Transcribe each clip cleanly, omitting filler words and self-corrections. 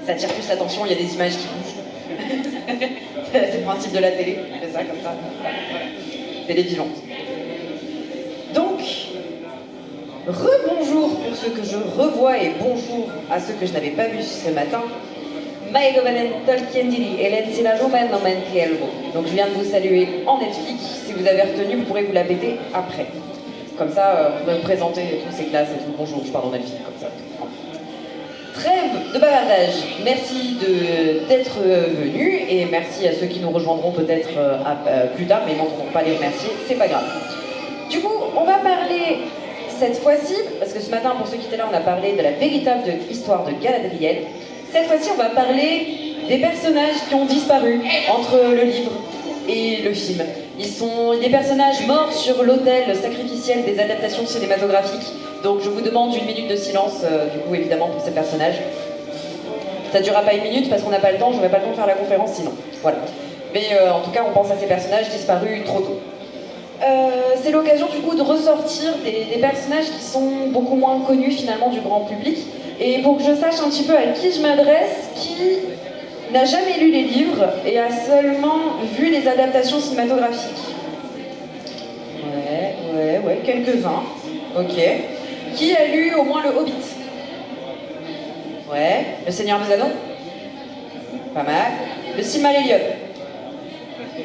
Ça attire plus l'attention, il y a des images qui bougent. C'est le principe de la télé, on fait ça comme ça. Télé vivante. Donc, rebonjour pour ceux que je revois et bonjour à ceux que je n'avais pas vus ce matin. Donc je viens de vous saluer en Netflix. Si vous avez retenu, vous pourrez vous la péter après. Comme ça, vous pourrez me présenter toutes ces classes et tout. Bonjour, je parle en Netflix, comme ça. Trêve de bavardage. Merci d'être venus et merci à ceux qui nous rejoindront peut-être plus tard, mais ils m'entendront pas les remercier, c'est pas grave. Du coup, on va parler cette fois-ci, parce que ce matin, pour ceux qui étaient là, on a parlé de la véritable histoire de Galadriel. Cette fois-ci, on va parler des personnages qui ont disparu entre le livre et le film. Ils sont des personnages morts sur l'autel sacrificiel des adaptations cinématographiques. Donc je vous demande une minute de silence, du coup, évidemment, pour ces personnages. Ça ne durera pas une minute parce qu'on n'a pas le temps, j'aurais pas le temps de faire la conférence sinon. Voilà. Mais en tout cas, on pense à ces personnages disparus trop tôt. C'est l'occasion du coup de ressortir des personnages qui sont beaucoup moins connus finalement du grand public. Et pour que je sache un petit peu à qui je m'adresse, qui n'a jamais lu les livres et a seulement vu les adaptations cinématographiques. Ouais, quelques-uns. Ok. Qui a lu au moins le Hobbit? Ouais. Le Seigneur des Anneaux? Pas mal. Le Silmarillion?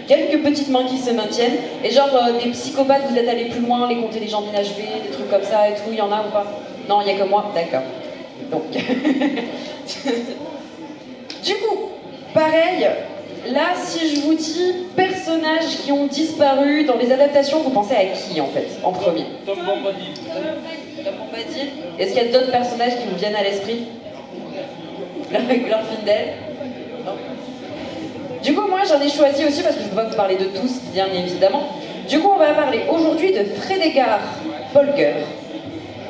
Quelques petites mains qui se maintiennent. Et genre des psychopathes, vous êtes allés plus loin, les contes légendes inachevées, des trucs comme ça et tout, il y en a ou pas? Non, il n'y a que moi? D'accord. Donc. Du coup, pareil, là, si je vous dis personnages qui ont disparu dans les adaptations, vous pensez à qui en fait, en premier? Tom Bombadil. Tom Bombadil. Est-ce qu'il y a d'autres personnages qui vous viennent à l'esprit? Glorfindel? Non. Du coup, moi, j'en ai choisi aussi, parce que je ne peux pas vous parler de tous, bien évidemment. Du coup, on va parler aujourd'hui de Fredegar Bolger,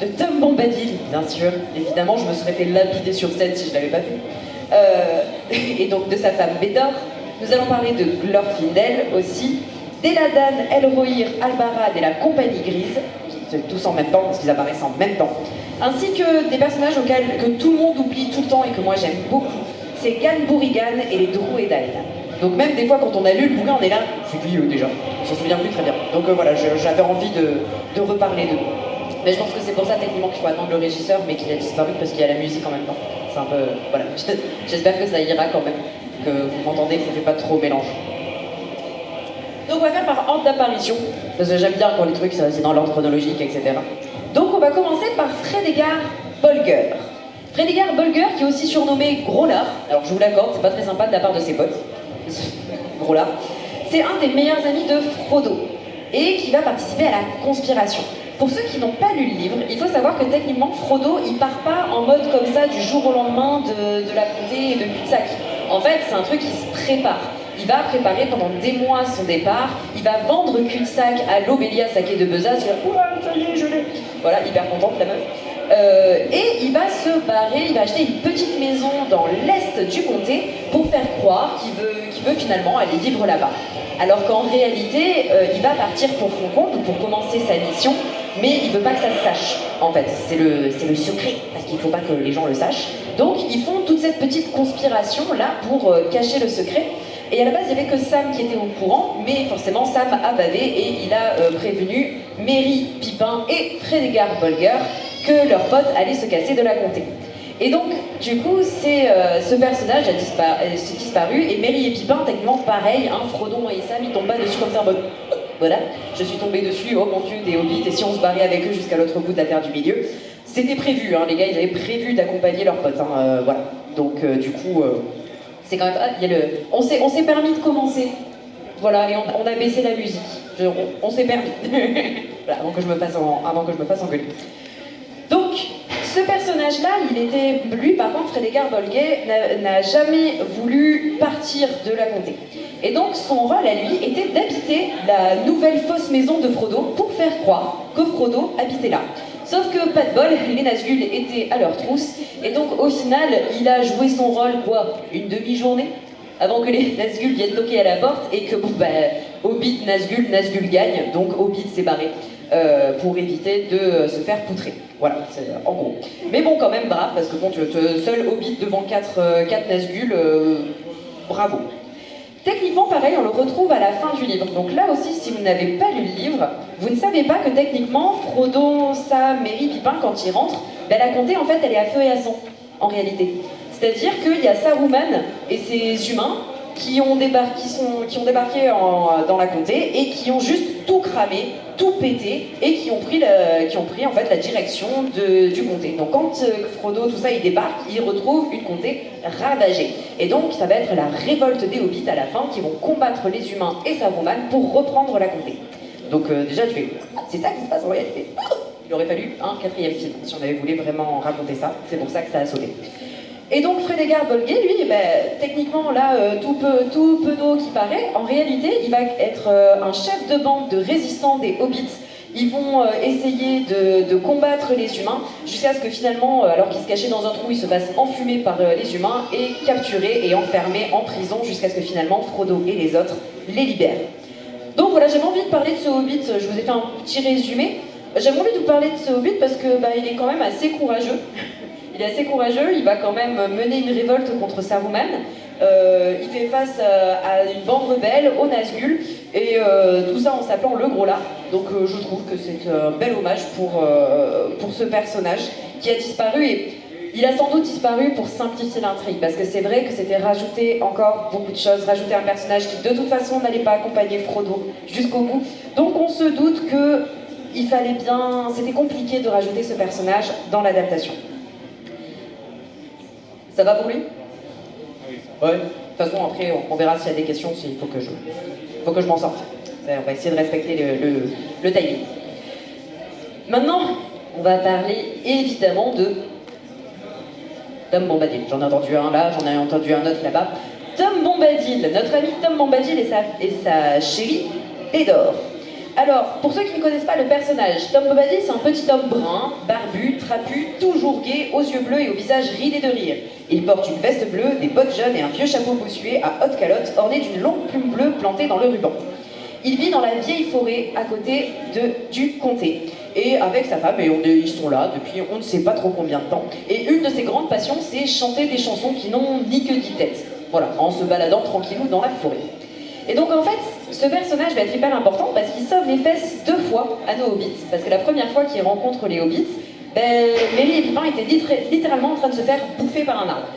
de Tom Bombadil, bien sûr. Évidemment, je me serais fait lapider sur scène si je ne l'avais pas vu. Et donc de sa femme Bédor. Nous allons parler de Glorfindel aussi, d'Eladan, Elrohir, Albarad et la Compagnie Grise, tous en même temps, parce qu'ils apparaissent en même temps, ainsi que des personnages que tout le monde oublie tout le temps et que moi j'aime beaucoup. C'est Gan Burigan et les Druedain. Donc même des fois quand on a lu le bouquin, on est là, c'est qui eux déjà? On s'en souvient plus très bien. Donc voilà, j'avais envie de reparler d'eux. Mais je pense que c'est pour ça techniquement qu'il faut attendre le régisseur, mais qu'il a disparu parce qu'il y a la musique en même temps. C'est un peu... Voilà. J'espère que ça ira quand même, que vous m'entendez, que ça fait pas trop mélange. Donc on va faire par ordre d'apparition, parce que j'aime bien quand les trucs c'est dans l'ordre chronologique, etc. Donc on va commencer par Fredegar Bolger. Fredegar Bolger, qui est aussi surnommé Gros Lard. Alors je vous l'accorde, c'est pas très sympa de la part de ses potes. Gros Lard. C'est un des meilleurs amis de Frodo, et qui va participer à la conspiration. Pour ceux qui n'ont pas lu le livre, il faut savoir que techniquement, Frodo, il part pas en mode comme ça du jour au lendemain de la comté et de cul-de-sac. En fait, c'est un truc qui se prépare. Il va préparer pendant des mois son départ, il va vendre cul-de-sac à Lobelia Saké de Besace, il va « Oula, ça y est, je l'ai !» Voilà, hyper contente la meuf. Et il va se barrer, il va acheter une petite maison dans l'est du comté pour faire croire qu'il veut finalement aller vivre là-bas. Alors qu'en réalité, il va partir pour son compte, pour commencer sa mission, mais il veut pas que ça se sache, en fait. C'est le secret, parce qu'il faut pas que les gens le sachent. Donc, ils font toute cette petite conspiration-là pour cacher le secret. Et à la base, il n'y avait que Sam qui était au courant, mais forcément, Sam a bavé et il a prévenu Merry, Pippin et Fredegar Bolger que leur pote allait se casser de la comté. Et donc, du coup, ce personnage a disparu, et Merry et Pippin, techniquement pareil, hein, Frodon et Sam, ils tombent pas dessus comme ça en mode voilà, je suis tombée dessus, oh mon dieu, des hobbits, et si on se barrait avec eux jusqu'à l'autre bout de la terre du milieu. C'était prévu, hein, les gars, ils avaient prévu d'accompagner leurs potes, hein, voilà. Donc, du coup, c'est quand même... Ah, il y a on s'est permis de commencer, voilà, et on a baissé la musique. On s'est permis, voilà, avant que je me fasse engueuler. Donc, ce personnage-là, lui par contre, Fredegar Bolger, n'a jamais voulu partir de la comté. Et donc son rôle à lui était d'habiter la nouvelle fausse maison de Frodo pour faire croire que Frodo habitait là. Sauf que pas de bol, les Nazgûl étaient à leur trousse, et donc au final, il a joué son rôle, une demi-journée avant que les Nazgûl viennent toquer à la porte, et que Hobbit, Nazgûl gagne, donc Hobbit s'est barré. pour éviter de se faire poutrer. Voilà, c'est en gros. Mais bon, quand même brave, parce que bon, seul hobbit devant 4 Nazgûl, bravo. Techniquement, pareil, on le retrouve à la fin du livre. Donc là aussi, si vous n'avez pas lu le livre, vous ne savez pas que techniquement, Frodo, Sam, Merry, Pippin, quand ils rentrent, ben, la comté, en fait, elle est à feu et à sang, en réalité. C'est-à-dire qu'il y a Saruman et ses humains qui ont débarqué dans la comté et qui ont juste tout cramé, tout pété et qui ont pris en fait la direction du comté. Donc quand Frodo, tout ça, il débarque, il retrouve une comté ravagée. Et donc ça va être la révolte des hobbits à la fin qui vont combattre les humains et Saruman pour reprendre la comté. Donc déjà tu fais, c'est ça qui se passe en réalité. Il aurait fallu un 4e film si on avait voulu vraiment raconter ça. C'est pour ça que ça a sauté. Et donc Fredegar Bolgay, lui, ben, techniquement là, tout penaud qui paraît, en réalité, il va être un chef de bande de résistants des hobbits. Ils vont essayer de combattre les humains, jusqu'à ce que finalement, alors qu'ils se cachaient dans un trou, ils se fassent enfumer par les humains et capturés et enfermés en prison, jusqu'à ce que finalement Frodo et les autres les libèrent. Donc voilà, j'avais envie de parler de ce hobbit, je vous ai fait un petit résumé. J'avais envie de vous parler de ce hobbit parce que bah, il est quand même assez courageux. Il est assez courageux, il va quand même mener une révolte contre Saruman. Il fait face à une bande rebelle, aux Nazgûl, et tout ça en s'appelant le Gros Lard. Donc je trouve que c'est un bel hommage pour ce personnage qui a disparu. Et il a sans doute disparu pour simplifier l'intrigue, parce que c'est vrai que c'était rajouter encore beaucoup de choses, rajouter un personnage qui de toute façon n'allait pas accompagner Frodo jusqu'au bout. Donc on se doute que il fallait bien, c'était compliqué de rajouter ce personnage dans l'adaptation. Ça va pour lui? Ouais. De toute façon, après, on verra s'il y a des questions, s'il faut que je m'en sorte. On va essayer de respecter le timing. Maintenant, on va parler évidemment de Tom Bombadil. J'en ai entendu un là, j'en ai entendu un autre là-bas. Tom Bombadil, notre ami Tom Bombadil et sa chérie, Théodore. Alors, pour ceux qui ne connaissent pas le personnage, Tom Bombadil, c'est un petit homme brun, barbu, trapu, toujours gai, aux yeux bleus et au visage ridé de rire. Il porte une veste bleue, des bottes jaunes et un vieux chapeau bossué à haute calotte orné d'une longue plume bleue plantée dans le ruban. Il vit dans la vieille forêt à côté du comté. Et avec sa femme, ils sont là depuis on ne sait pas trop combien de temps. Et une de ses grandes passions, c'est chanter des chansons qui n'ont ni queue ni tête. Voilà, en se baladant tranquillou dans la forêt. Et donc en fait, ce personnage va être hyper important parce qu'il sauve les fesses 2 fois à nos hobbits. Parce que la première fois qu'il rencontre les hobbits, Merry et Pippin étaient littéralement en train de se faire bouffer par un arbre.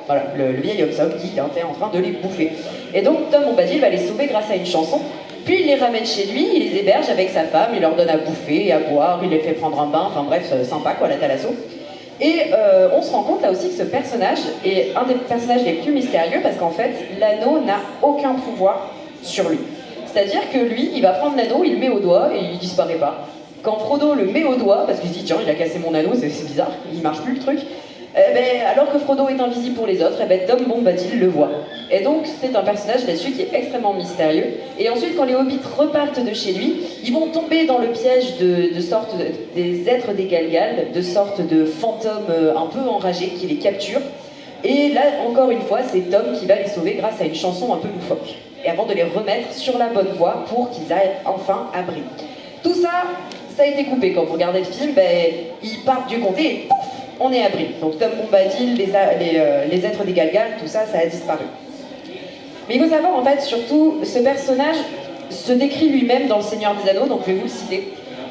Voilà, le vieil homme somme qui était en train de les bouffer. Et donc Tom Bombadil va les sauver grâce à une chanson. Puis il les ramène chez lui, il les héberge avec sa femme, il leur donne à bouffer et à boire, il les fait prendre un bain, enfin bref, sympa quoi, la Thalasso. Et on se rend compte là aussi que ce personnage est un des personnages les plus mystérieux parce qu'en fait, l'anneau n'a aucun pouvoir sur lui. C'est-à-dire que lui, il va prendre l'anneau, il le met au doigt et il disparaît pas. Quand Frodo le met au doigt, parce qu'il se dit tiens, il a cassé mon anneau, c'est bizarre, il marche plus le truc. Alors que Frodo est invisible pour les autres, Tom Bombadil le voit. Et donc c'est un personnage là-dessus qui est extrêmement mystérieux. Et ensuite quand les hobbits repartent de chez lui, ils vont tomber dans le piège des êtres des Galgal, de sortes de fantômes un peu enragés qui les capturent. Et là encore une fois, c'est Tom qui va les sauver grâce à une chanson un peu loufoque. Et avant de les remettre sur la bonne voie pour qu'ils aillent enfin à Bree. Tout ça, ça a été coupé. Quand vous regardez le film, ils partent du comté et pouf, on est à Bree. Donc Tom Bombadil, les êtres des Galgal, tout ça, ça a disparu. Mais il faut savoir en fait, surtout, ce personnage se décrit lui-même dans Le Seigneur des Anneaux, donc je vais vous le citer.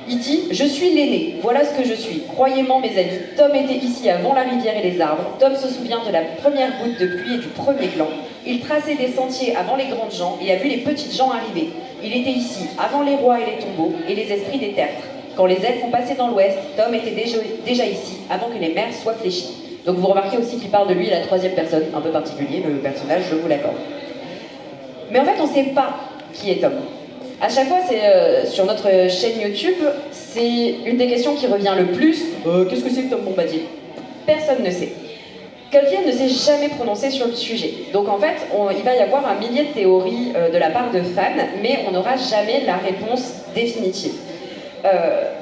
Il dit « Je suis l'aîné, voilà ce que je suis. Croyez-moi mes amis, Tom était ici avant la rivière et les arbres. Tom se souvient de la première goutte de pluie et du premier gland. Il traçait des sentiers avant les grandes gens et a vu les petites gens arriver. Il était ici avant les rois et les tombeaux et les esprits des tertres. Quand les elfes ont passé dans l'ouest, Tom était déjà ici avant que les mers soient fléchies. » Donc vous remarquez aussi qu'il parle de lui à la 3e personne, un peu particulier, le personnage, je vous l'accorde. Mais en fait, on ne sait pas qui est Tom. À chaque fois, sur notre chaîne YouTube, c'est une des questions qui revient le plus. Qu'est-ce que c'est que Tom Bombadil? Personne ne sait. Tolkien ne s'est jamais prononcé sur le sujet. Donc en fait, il va y avoir un millier de théories de la part de fans, mais on n'aura jamais la réponse définitive.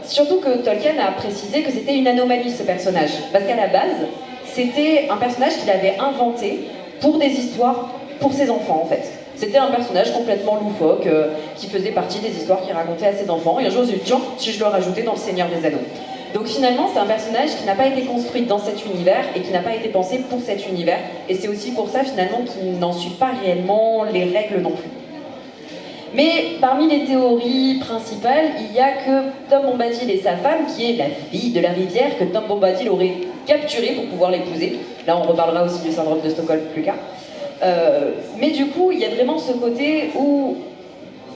Surtout que Tolkien a précisé que c'était une anomalie ce personnage. Parce qu'à la base, c'était un personnage qu'il avait inventé pour des histoires pour ses enfants en fait. C'était un personnage complètement loufoque, qui faisait partie des histoires qu'il racontait à ses enfants. Et un jour, je me suis dit, tiens, si je le rajoutais dans Le Seigneur des Anneaux. Donc finalement, c'est un personnage qui n'a pas été construit dans cet univers et qui n'a pas été pensé pour cet univers. Et c'est aussi pour ça, finalement, qu'il n'en suit pas réellement les règles non plus. Mais parmi les théories principales, il y a que Tom Bombadil et sa femme, qui est la fille de la rivière, que Tom Bombadil aurait capturée pour pouvoir l'épouser. Là, on reparlera aussi du syndrome de Stockholm plus tard. Mais du coup, il y a vraiment ce côté où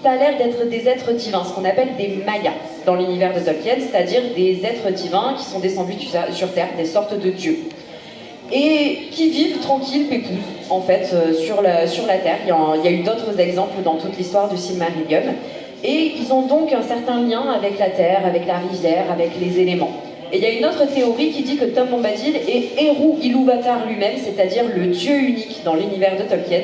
ça a l'air d'être des êtres divins, ce qu'on appelle des Mayas dans l'univers de Tolkien, c'est-à-dire des êtres divins qui sont descendus sur Terre, des sortes de dieux. Et qui vivent tranquilles, pépouses, en fait, sur la Terre. Il y a eu d'autres exemples dans toute l'histoire du Silmarillion. Et ils ont donc un certain lien avec la Terre, avec la rivière, avec les éléments. Et il y a une autre théorie qui dit que Tom Bombadil est Eru Ilúvatar lui-même, c'est-à-dire le dieu unique dans l'univers de Tolkien.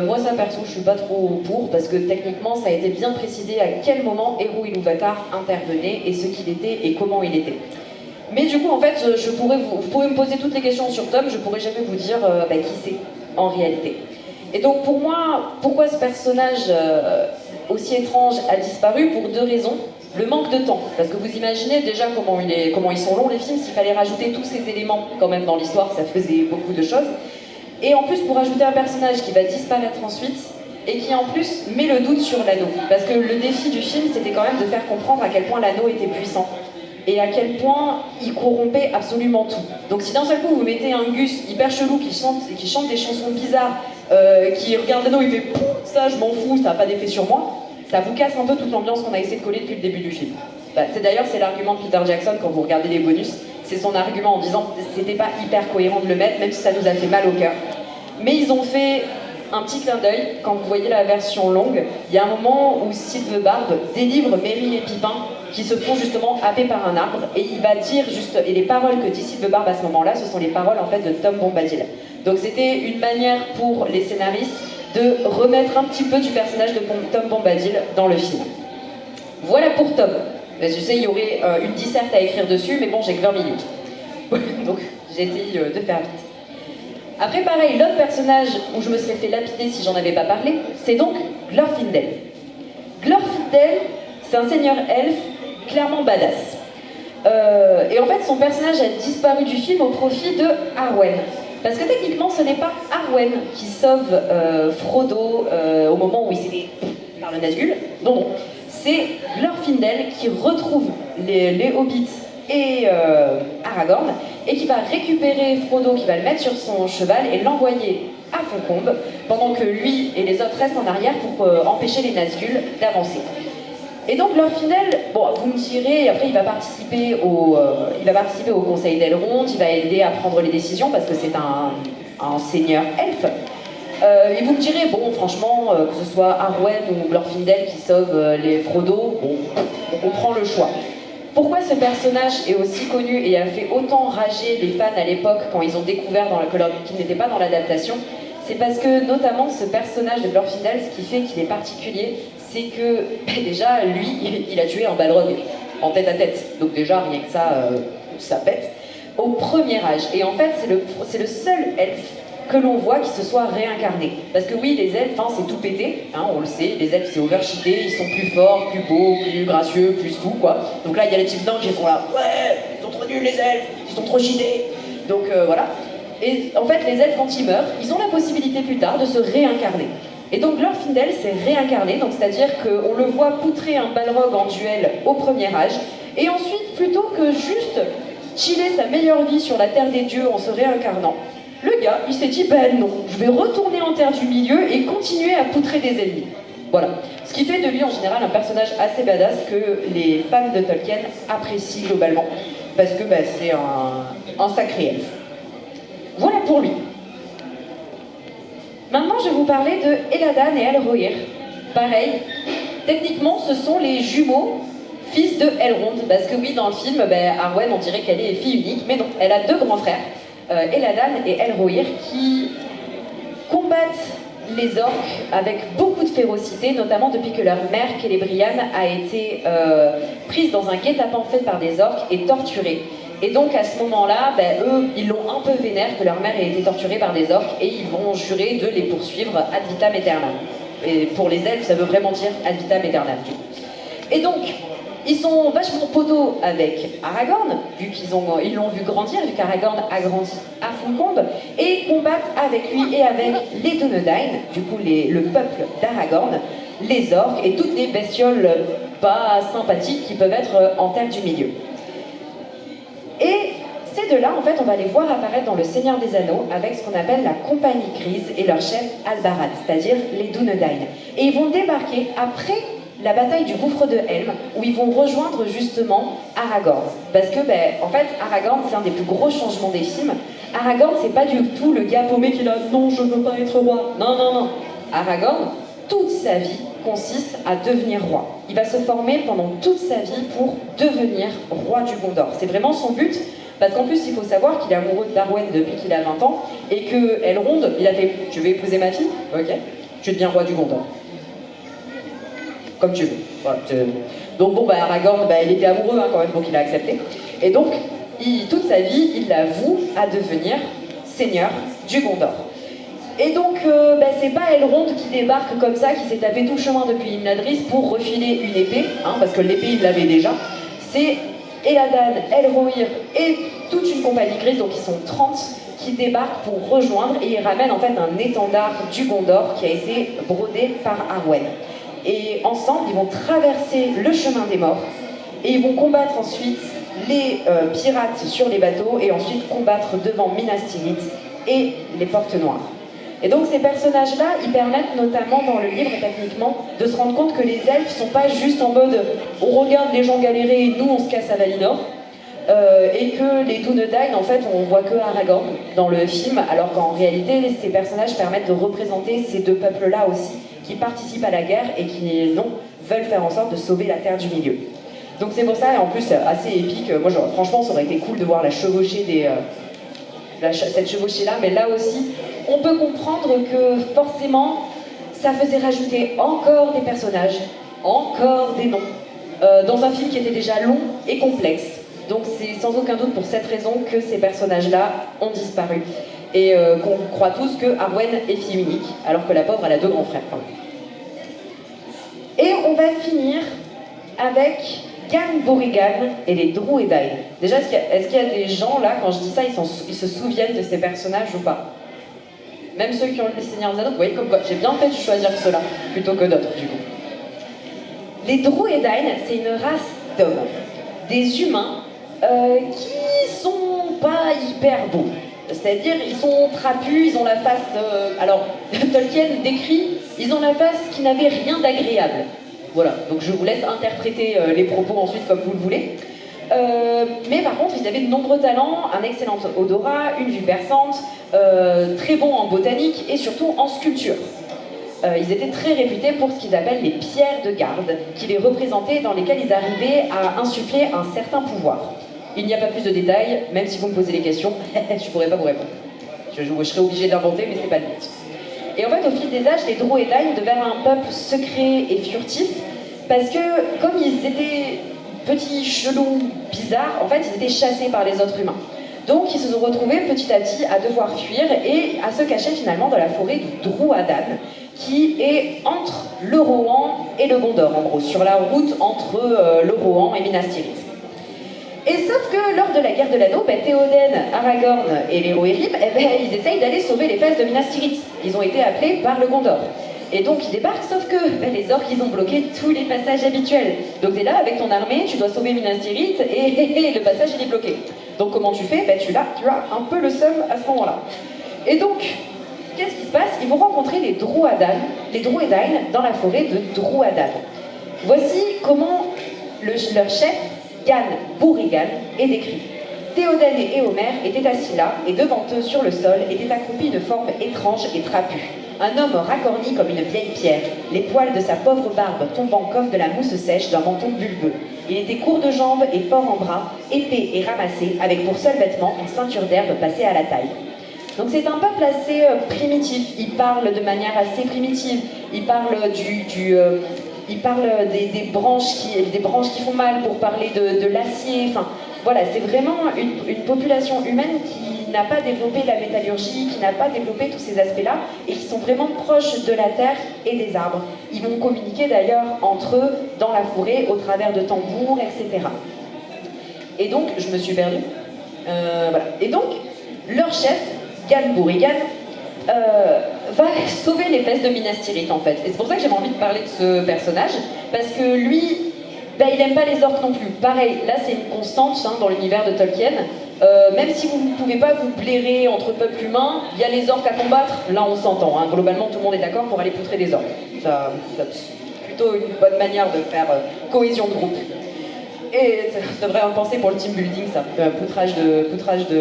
Moi, ça, perso, je suis pas trop pour, parce que techniquement, ça a été bien précisé à quel moment Eru Ilúvatar intervenait, et ce qu'il était, et comment il était. Mais du coup, en fait, vous pourrez me poser toutes les questions sur Tom, je pourrais jamais vous dire qui c'est en réalité. Et donc pour moi, pourquoi ce personnage aussi étrange a disparu? Pour deux raisons. Le manque de temps, parce que vous imaginez déjà comment ils sont longs les films, s'il fallait rajouter tous ces éléments quand même dans l'histoire, ça faisait beaucoup de choses. Et en plus, pour ajouter un personnage qui va disparaître ensuite, et qui en plus met le doute sur l'anneau. Parce que le défi du film, c'était quand même de faire comprendre à quel point l'anneau était puissant. Et à quel point il corrompait absolument tout. Donc si d'un seul coup vous mettez un Gus hyper chelou qui chante des chansons bizarres, qui regarde l'anneau, il fait pouf, ça je m'en fous, ça n'a pas d'effet sur moi, ça vous casse un peu toute l'ambiance qu'on a essayé de coller depuis le début du film. C'est l'argument de Peter Jackson quand vous regardez les bonus, c'est son argument en disant c'était pas hyper cohérent de le mettre, même si ça nous a fait mal au cœur. Mais ils ont fait un petit clin d'œil, quand vous voyez la version longue, il y a un moment où Sylve Barbe délivre Merry et Pipin qui se font justement happer par un arbre, et il va dire et les paroles que dit Sylve Barbe à ce moment-là, ce sont les paroles en fait de Tom Bombadil. Donc c'était une manière pour les scénaristes de remettre un petit peu du personnage de Tom Bombadil dans le film. Voilà pour Tom. Je sais, il y aurait une disserte à écrire dessus, mais bon, j'ai que 20 minutes. Donc j'ai essayé de faire vite. Après, pareil, l'autre personnage où je me serais fait lapider si j'en avais pas parlé, c'est donc Glorfindel. Glorfindel, c'est un seigneur elfe clairement badass. Et en fait, son personnage a disparu du film au profit de Arwen. Parce que techniquement, ce n'est pas Arwen qui sauve Frodo au moment où il s'est fait par le Nazgûl. Non, non. C'est Glorfindel qui retrouve les Hobbits et Aragorn, et qui va récupérer Frodo, qui va le mettre sur son cheval et l'envoyer à Foncombe, pendant que lui et les autres restent en arrière pour empêcher les Nazgûl d'avancer. Et donc Glorfindel, bon, vous me direz, après il va participer au Conseil d'Elrond, il va aider à prendre les décisions parce que c'est un seigneur elfe. Et vous me direz, bon, franchement, que ce soit Arwen ou Glorfindel qui sauve les Frodo, bon, on prend le choix. Pourquoi ce personnage est aussi connu et a fait autant rager les fans à l'époque quand ils ont découvert qu'il n'était pas dans l'adaptation? C'est parce que, notamment, ce personnage de Glorfindel, ce qui fait qu'il est particulier, c'est que, déjà, lui, il a tué un Balrog en tête à tête. Donc déjà, rien que ça, ça pète. Au premier âge. Et en fait, c'est le seul elfe que l'on voit qui se soit réincarné. Parce que oui, les elfes, c'est tout pété, on le sait, les elfes c'est overcheaté, ils sont plus forts, plus beaux, plus gracieux, plus tout, quoi. Donc là, il y a les types dingues qui sont là, ouais, ils sont trop nuls les elfes, ils sont trop cheatés. Donc voilà. Et en fait, les elfes, quand ils meurent, ils ont la possibilité plus tard de se réincarner. Et donc Glorfindel s'est réincarné, donc c'est-à-dire qu'on le voit poutrer un Balrog en duel au premier âge, et ensuite, plutôt que juste chiller sa meilleure vie sur la terre des dieux en se réincarnant, le gars, il s'est dit, ben non, je vais retourner en terre du milieu et continuer à poutrer des ennemis. Voilà. Ce qui fait de lui, en général, un personnage assez badass que les fans de Tolkien apprécient globalement. Parce que c'est un sacré elfe. Voilà pour lui. Maintenant, je vais vous parler de Eladan et Elrohir. Pareil, techniquement, ce sont les jumeaux fils de Elrond. Parce que oui, dans le film, Arwen, on dirait qu'elle est fille unique. Mais non, elle a deux grands frères. Eladan et Elrohir qui combattent les orques avec beaucoup de férocité, notamment depuis que leur mère, Celebrian, a été prise dans un guet-apens fait par des orques et torturée. Et donc à ce moment-là, eux, ils l'ont un peu vénère que leur mère ait été torturée par des orques et ils vont jurer de les poursuivre ad vitam aeternam. Et pour les elfes, ça veut vraiment dire ad vitam aeternam. Et donc, ils sont vachement potos avec Aragorn, vu qu'ils l'ont vu grandir, vu qu'Aragorn a grandi à Foncombe, et combattent avec lui et avec les Dunedain, du coup le peuple d'Aragorn, les orques et toutes les bestioles pas sympathiques qui peuvent être en terre du milieu. Et ces deux-là, en fait, on va les voir apparaître dans Le Seigneur des Anneaux avec ce qu'on appelle la Compagnie Grise et leur chef Albarad, c'est-à-dire les Dunedain. Et ils vont débarquer après la bataille du gouffre de Helm, où ils vont rejoindre justement Aragorn. Parce que, en fait, Aragorn, c'est un des plus gros changements des films. Aragorn, c'est pas du tout le gars paumé qui est là « Non, je veux pas être roi ». Non, non, non. Aragorn, toute sa vie consiste à devenir roi. Il va se former pendant toute sa vie pour devenir roi du Gondor. C'est vraiment son but, parce qu'en plus, il faut savoir qu'il est amoureux d'Arwen depuis qu'il a 20 ans, et que Elrond, il a fait « Tu veux épouser ma fille ? Ok, tu deviens roi du Gondor. » Comme tu veux. Voilà. Donc bon, Aragorn, il était amoureux quand même, donc il a accepté. Et donc, toute sa vie, il l'avoue à devenir seigneur du Gondor. Et donc, c'est pas Elrond qui débarque comme ça, qui s'est tapé tout le chemin depuis Imladris pour refiler une épée, parce que l'épée, il l'avait déjà. C'est Eladan, Elrohir et toute une compagnie grise, donc ils sont 30, qui débarquent pour rejoindre, et ils ramènent en fait un étendard du Gondor qui a été brodé par Arwen. Et ensemble, ils vont traverser le chemin des morts, et ils vont combattre ensuite les pirates sur les bateaux, et ensuite combattre devant Minas Tirith et les Portes Noires. Et donc ces personnages-là, ils permettent notamment dans le livre, techniquement, de se rendre compte que les elfes sont pas juste en mode « on regarde les gens galérer et nous on se casse à Valinor », et que les Dunedain, en fait, on voit que Aragorn dans le film, alors qu'en réalité, ces personnages permettent de représenter ces deux peuples-là aussi, qui participent à la guerre et qui, non, veulent faire en sorte de sauver la terre du milieu. Donc c'est pour ça, et en plus, assez épique. Moi, franchement, ça aurait été cool de voir la chevauchée cette chevauchée-là, mais là aussi, on peut comprendre que forcément, ça faisait rajouter encore des personnages, encore des noms, dans un film qui était déjà long et complexe. Donc c'est sans aucun doute pour cette raison que ces personnages-là ont disparu. Et qu'on croit tous que Arwen est fille unique, alors que la pauvre, elle a deux grands frères. Et on va finir avec Ganborigan et les Druedain. Déjà, est-ce qu'il y a des gens là, quand je dis ça, ils se souviennent de ces personnages ou pas? Même ceux qui ont lu Les Seigneurs des Anneaux, vous voyez comme quoi, j'ai bien fait de choisir ceux-là, plutôt que d'autres du coup. Les Druedain, c'est une race d'hommes, des humains qui sont pas hyper beaux. C'est-à-dire, ils sont trapus, ils ont la face... alors, Tolkien décrit, ils ont la face qui n'avait rien d'agréable. Voilà, donc je vous laisse interpréter les propos ensuite comme vous le voulez. Mais par contre, ils avaient de nombreux talents, un excellent odorat, une vue perçante, très bons en botanique et surtout en sculpture. Ils étaient très réputés pour ce qu'ils appellent les pierres de garde, qui les représentaient, dans lesquelles ils arrivaient à insuffler un certain pouvoir. Il n'y a pas plus de détails, même si vous me posez des questions, je ne pourrais pas vous répondre. Je serais obligée d'inventer, mais c'est pas le but. Et en fait, au fil des âges, les Druedain devinrent un peuple secret et furtif, parce que, comme ils étaient petits, chelous, bizarres, en fait, ils étaient chassés par les autres humains. Donc, ils se sont retrouvés petit à petit à devoir fuir et à se cacher finalement dans la forêt du Druadan, qui est entre le Rohan et le Gondor, en gros, sur la route entre le Rohan et Minas Tirith. Et sauf que lors de la guerre de l'anneau, Théoden, Aragorn et les Rohirrim, ils essayent d'aller sauver les fesses de Minas Tirith. Ils ont été appelés par le Gondor. Et donc ils débarquent, sauf que les orques, ils ont bloqué tous les passages habituels. Donc t'es là avec ton armée, tu dois sauver Minas Tirith et le passage il est bloqué. Donc comment tu fais? Tu as un peu le seum à ce moment-là. Et donc, qu'est-ce qui se passe? Ils vont rencontrer les Druedain dans la forêt de Druadan. Voici comment leur chef, Ganborigan, est décrit. Théoden et Éomer étaient assis là, et devant eux, sur le sol, était accroupi une forme étrange et trapue. Un homme racorni comme une vieille pierre, les poils de sa pauvre barbe tombant comme de la mousse sèche d'un menton bulbeux. Il était court de jambes et fort en bras, épais et ramassé, avec pour seul vêtement une ceinture d'herbe passée à la taille. Donc c'est un peuple assez primitif, il parle de manière assez primitive, il parle des branches qui font mal pour parler de l'acier, enfin, voilà, c'est vraiment une population humaine qui n'a pas développé la métallurgie, qui n'a pas développé tous ces aspects-là, et qui sont vraiment proches de la terre et des arbres. Ils vont communiquer d'ailleurs entre eux dans la forêt, au travers de tambours, etc. Et donc, je me suis perdue. Voilà. Et donc, leur chef, Gan Bourrigan, va sauver les fesses de Minas Tirith, en fait. Et c'est pour ça que j'avais envie de parler de ce personnage, parce que lui, il aime pas les orques non plus. Pareil, là c'est une constante dans l'univers de Tolkien. Même si vous ne pouvez pas vous blairer entre peuples humains, il y a les orques à combattre, là on s'entend. Globalement, tout le monde est d'accord pour aller poutrer des orques. C'est plutôt une bonne manière de faire cohésion de groupe. Et ça devrait en penser pour le team building, ça. Poutrage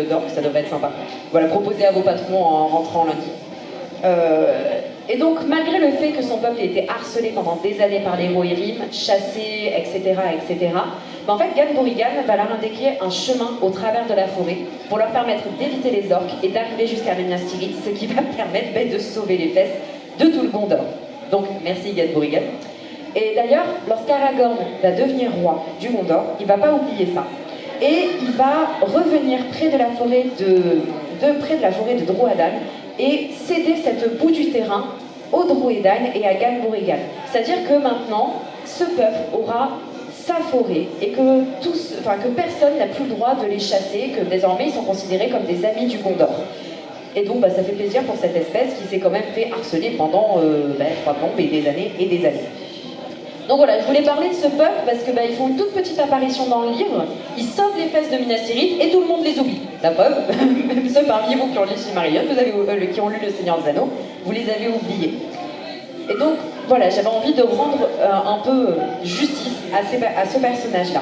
d'orques, ça devrait être sympa. Voilà, proposez à vos patrons en rentrant lundi. Et donc, malgré le fait que son peuple ait été harcelé pendant des années par les Rohirrim, chassé, etc., en fait, Gan Bourrigan va leur indiquer un chemin au travers de la forêt pour leur permettre d'éviter les orques et d'arriver jusqu'à Minas Tirith, ce qui va permettre de sauver les fesses de tout le Gondor. Donc, merci Gan Bourrigan. Et d'ailleurs, lorsqu'Aragorn va devenir roi du Gondor, il ne va pas oublier ça. Et il va revenir près de la forêt de Drouadan et céder cette bout du terrain aux Drouedan et à Gan Bourrigan. C'est-à-dire que maintenant, ce peuple aura sa forêt et que personne n'a plus le droit de les chasser, que désormais ils sont considérés comme des amis du Gondor. Et donc ça fait plaisir pour cette espèce qui s'est quand même fait harceler pendant 3 plombes et des années et des années. Donc voilà, je voulais parler de ce peuple parce que ils font une toute petite apparition dans le livre, ils sauvent les fesses de Minas Tirith et tout le monde les oublie. La preuve, même ceux parmi vous qui ont lu Silmarillion, qui ont lu Le Seigneur des Anneaux, vous les avez oubliés. Et donc voilà, j'avais envie de rendre un peu justice à ce personnage-là.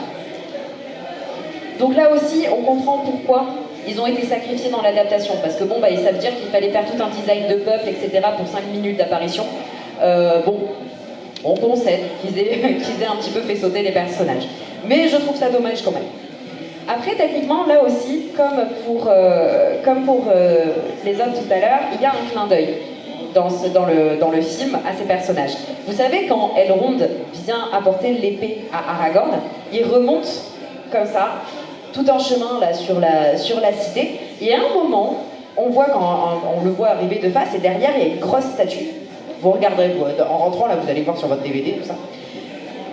Donc là aussi, on comprend pourquoi ils ont été sacrifiés dans l'adaptation, parce que ils savent dire qu'il fallait faire tout un design de peuple, etc. pour 5 minutes d'apparition. On concède qu'ils aient un petit peu fait sauter les personnages. Mais je trouve ça dommage quand même. Après, techniquement, là aussi, comme pour les autres tout à l'heure, il y a un clin d'œil dans le film à ces personnages. Vous savez, quand Elrond vient apporter l'épée à Aragorn, il remonte comme ça, tout un chemin là, sur la cité, et à un moment, on le voit arriver de face, et derrière, il y a une grosse statue. Vous regarderez, en rentrant, là, vous allez voir sur votre DVD, tout ça.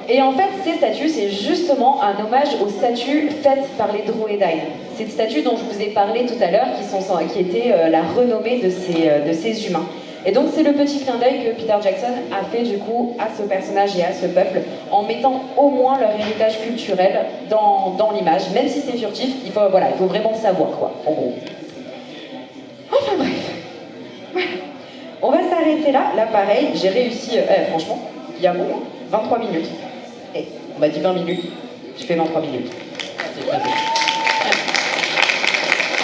Et en fait, ces statues, c'est justement un hommage aux statues faites par les Drouedain. Ces statues dont je vous ai parlé tout à l'heure, qui étaient la renommée de ces humains. Et donc, c'est le petit clin d'œil que Peter Jackson a fait, du coup, à ce personnage et à ce peuple, en mettant au moins leur héritage culturel dans l'image. Même si c'est furtif, il faut vraiment savoir, quoi, en gros. Enfin, bref. Voilà. On va s'arrêter là. Là, pareil, j'ai réussi, franchement, il y a 23 minutes. On m'a dit 20 minutes, je fais 23 minutes.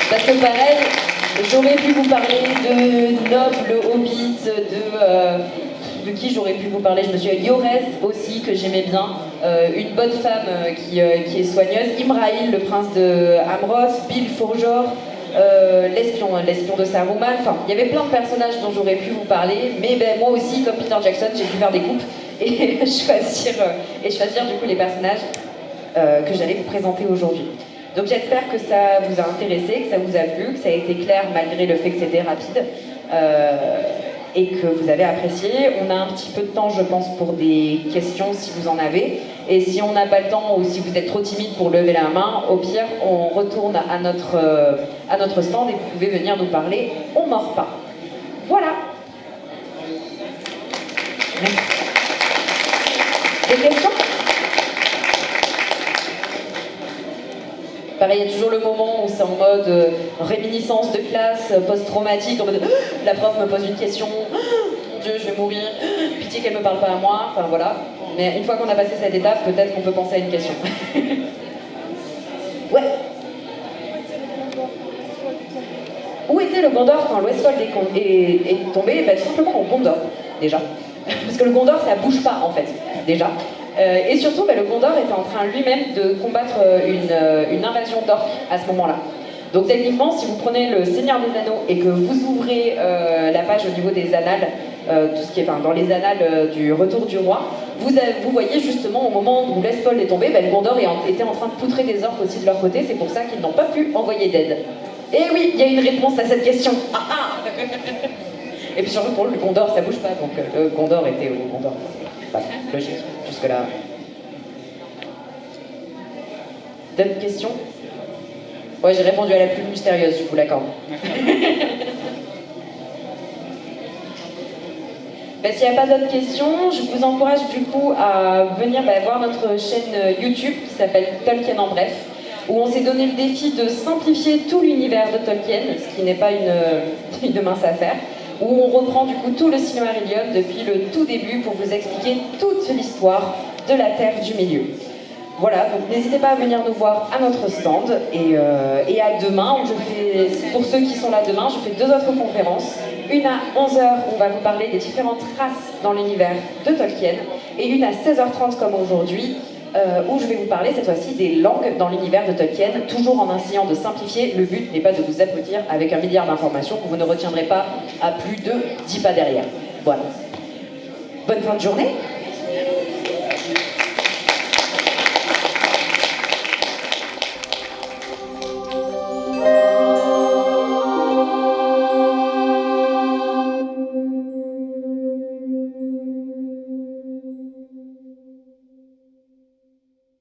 Parce que pareil, j'aurais pu vous parler de Nob, le Hobbit, de qui j'aurais pu vous parler. Je me suis Yoreth aussi, que j'aimais bien. Une bonne femme qui est soigneuse. Imrahil, le prince de Amroth. Bill Fourjor. L'espion de Saruman. Enfin, il y avait plein de personnages dont j'aurais pu vous parler, mais moi aussi, comme Peter Jackson, j'ai dû faire des coupes et choisir du coup les personnages que j'allais vous présenter aujourd'hui. Donc j'espère que ça vous a intéressé, que ça vous a plu, que ça a été clair malgré le fait que c'était rapide et que vous avez apprécié. On a un petit peu de temps, je pense, pour des questions si vous en avez. Et si on n'a pas le temps ou si vous êtes trop timide pour lever la main, au pire, on retourne à notre stand et vous pouvez venir nous parler. On mord pas. Voilà. Merci. Des questions ? Pareil, il y a toujours le moment où c'est en mode réminiscence de classe, post-traumatique, en mode la prof me pose une question, mon Dieu, je vais mourir, pitié qu'elle me parle pas à moi, enfin voilà. Mais une fois qu'on a passé cette étape, peut-être qu'on peut penser à une question. Ouais. Où était le Gondor quand l'Ouestfold est tombé ? Tout simplement au Gondor, déjà. Parce que le Gondor, ça bouge pas, en fait, déjà. Et surtout, le Gondor était en train lui-même de combattre une invasion d'orques à ce moment-là. Donc techniquement, si vous prenez le Seigneur des Anneaux et que vous ouvrez la page au niveau des annales, tout ce qui est dans les annales du Retour du Roi, vous voyez justement au moment où l'Espol est tombé, ben, le Gondor était en train de poutrer des orques aussi de leur côté, c'est pour ça qu'ils n'ont pas pu envoyer d'aide. Et oui, il y a une réponse à cette question. Ah ah. Et puis surtout pour le Gondor, ça bouge pas, donc le Gondor était au Gondor. Pas logique, jusque-là. D'autres questions? Ouais, j'ai répondu à la plus mystérieuse, je vous l'accorde. Ben, s'il n'y a pas d'autres questions, je vous encourage du coup à venir voir notre chaîne YouTube qui s'appelle Tolkien en bref, où on s'est donné le défi de simplifier tout l'univers de Tolkien, ce qui n'est pas une mince affaire, où on reprend du coup tout le Silmarillion depuis le tout début pour vous expliquer toute l'histoire de la Terre du Milieu. Voilà, donc n'hésitez pas à venir nous voir à notre stand et à demain, pour ceux qui sont là demain, je fais 2 autres conférences. Une à 11h, où on va vous parler des différentes races dans l'univers de Tolkien, et une à 16h30 comme aujourd'hui, où je vais vous parler cette fois-ci des langues dans l'univers de Tolkien, toujours en essayant de simplifier. Le but n'est pas de vous abrutir avec 1 milliard d'informations que vous ne retiendrez pas à plus de 10 pas derrière. Voilà. Bonne fin de journée.